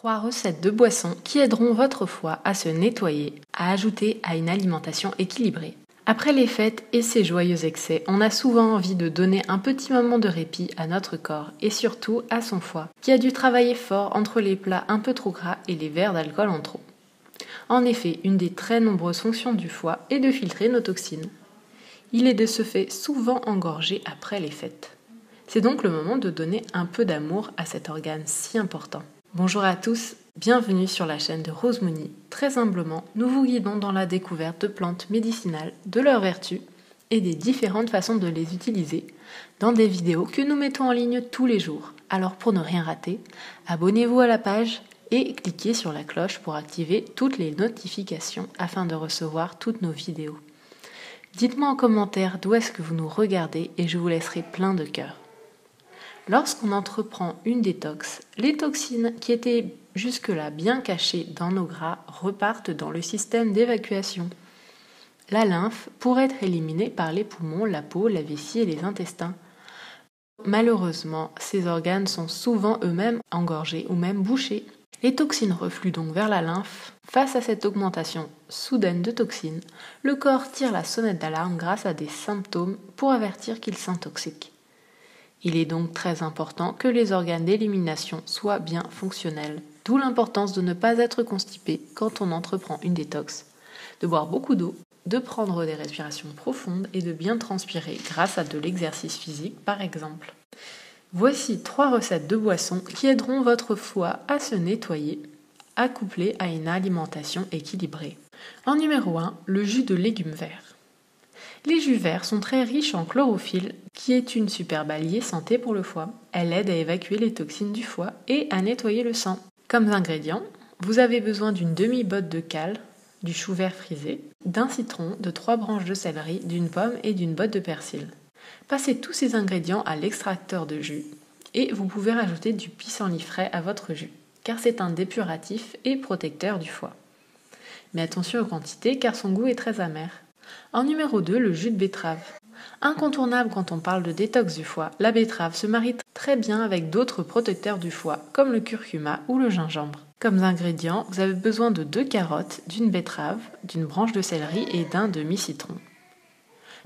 3 recettes de boissons qui aideront votre foie à se nettoyer, à ajouter à une alimentation équilibrée. Après les fêtes et ses joyeux excès, on a souvent envie de donner un petit moment de répit à notre corps et surtout à son foie, qui a dû travailler fort entre les plats un peu trop gras et les verres d'alcool en trop. En effet, une des très nombreuses fonctions du foie est de filtrer nos toxines. Il est de ce fait souvent engorgé après les fêtes. C'est donc le moment de donner un peu d'amour à cet organe si important. Bonjour à tous, bienvenue sur la chaîne de Rosemony. Très humblement, nous vous guidons dans la découverte de plantes médicinales, de leurs vertus et des différentes façons de les utiliser dans des vidéos que nous mettons en ligne tous les jours. Alors pour ne rien rater, abonnez-vous à la page et cliquez sur la cloche pour activer toutes les notifications afin de recevoir toutes nos vidéos. Dites-moi en commentaire d'où est-ce que vous nous regardez et je vous laisserai plein de cœur. Lorsqu'on entreprend une détox, les toxines qui étaient jusque-là bien cachées dans nos gras repartent dans le système d'évacuation. La lymphe pourrait être éliminée par les poumons, la peau, la vessie et les intestins. Malheureusement, ces organes sont souvent eux-mêmes engorgés ou même bouchés. Les toxines refluent donc vers la lymphe. Face à cette augmentation soudaine de toxines, le corps tire la sonnette d'alarme grâce à des symptômes pour avertir qu'il s'intoxique. Il est donc très important que les organes d'élimination soient bien fonctionnels, d'où l'importance de ne pas être constipé quand on entreprend une détox, de boire beaucoup d'eau, de prendre des respirations profondes et de bien transpirer grâce à de l'exercice physique par exemple. Voici 3 recettes de boissons qui aideront votre foie à se nettoyer, accouplées à une alimentation équilibrée. En numéro 1, le jus de légumes verts. Les jus verts sont très riches en chlorophylle, qui est une superbe alliée santé pour le foie. Elle aide à évacuer les toxines du foie et à nettoyer le sang. Comme ingrédients, vous avez besoin d'une demi-botte de cale, du chou vert frisé, d'un citron, de 3 branches de céleri, d'une pomme et d'une botte de persil. Passez tous ces ingrédients à l'extracteur de jus et vous pouvez rajouter du pissenlit frais à votre jus, car c'est un dépuratif et protecteur du foie. Mais attention aux quantités car son goût est très amer. En numéro 2, le jus de betterave. Incontournable quand on parle de détox du foie, la betterave se marie très bien avec d'autres protecteurs du foie, comme le curcuma ou le gingembre. Comme ingrédients, vous avez besoin de 2 carottes, d'une betterave, d'une branche de céleri et d'un demi-citron.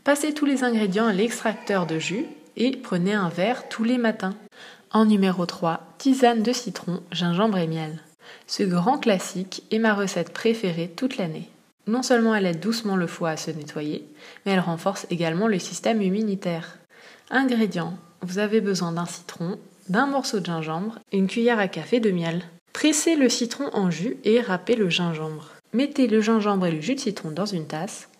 Passez tous les ingrédients à l'extracteur de jus et prenez un verre tous les matins. En numéro 3, tisane de citron, gingembre et miel. Ce grand classique est ma recette préférée toute l'année. Non seulement elle aide doucement le foie à se nettoyer, mais elle renforce également le système immunitaire. Ingrédients, vous avez besoin d'un citron, d'un morceau de gingembre et une cuillère à café de miel. Pressez le citron en jus et râpez le gingembre. Mettez le gingembre et le jus de citron dans une tasse,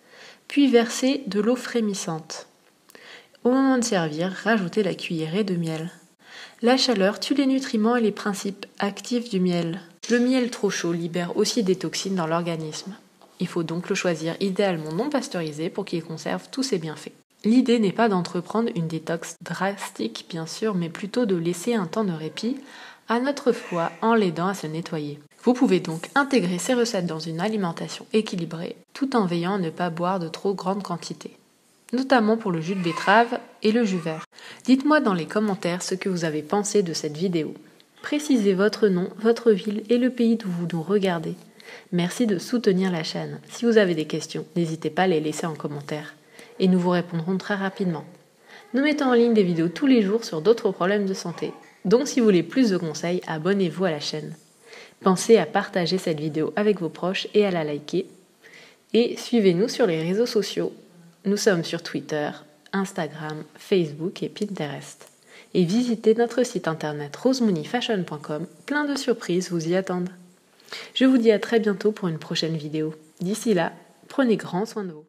puis versez de l'eau frémissante. Au moment de servir, rajoutez la cuillerée de miel. La chaleur tue les nutriments et les principes actifs du miel. Le miel trop chaud libère aussi des toxines dans l'organisme. Il faut donc le choisir idéalement non pasteurisé pour qu'il conserve tous ses bienfaits. L'idée n'est pas d'entreprendre une détox drastique bien sûr, mais plutôt de laisser un temps de répit à notre foie en l'aidant à se nettoyer. Vous pouvez donc intégrer ces recettes dans une alimentation équilibrée tout en veillant à ne pas boire de trop grandes quantités, notamment pour le jus de betterave et le jus vert. Dites-moi dans les commentaires ce que vous avez pensé de cette vidéo. Précisez votre nom, votre ville et le pays d'où vous nous regardez. Merci de soutenir la chaîne. Si vous avez des questions, n'hésitez pas à les laisser en commentaire et nous vous répondrons très rapidement. Nous mettons en ligne des vidéos tous les jours sur d'autres problèmes de santé. Donc si vous voulez plus de conseils, abonnez-vous à la chaîne. Pensez à partager cette vidéo avec vos proches et à la liker. Et suivez-nous sur les réseaux sociaux. Nous sommes sur Twitter, Instagram, Facebook et Pinterest. Et visitez notre site internet rosemonyfashion.com, plein de surprises vous y attendent. Je vous dis à très bientôt pour une prochaine vidéo. D'ici là, prenez grand soin de vous.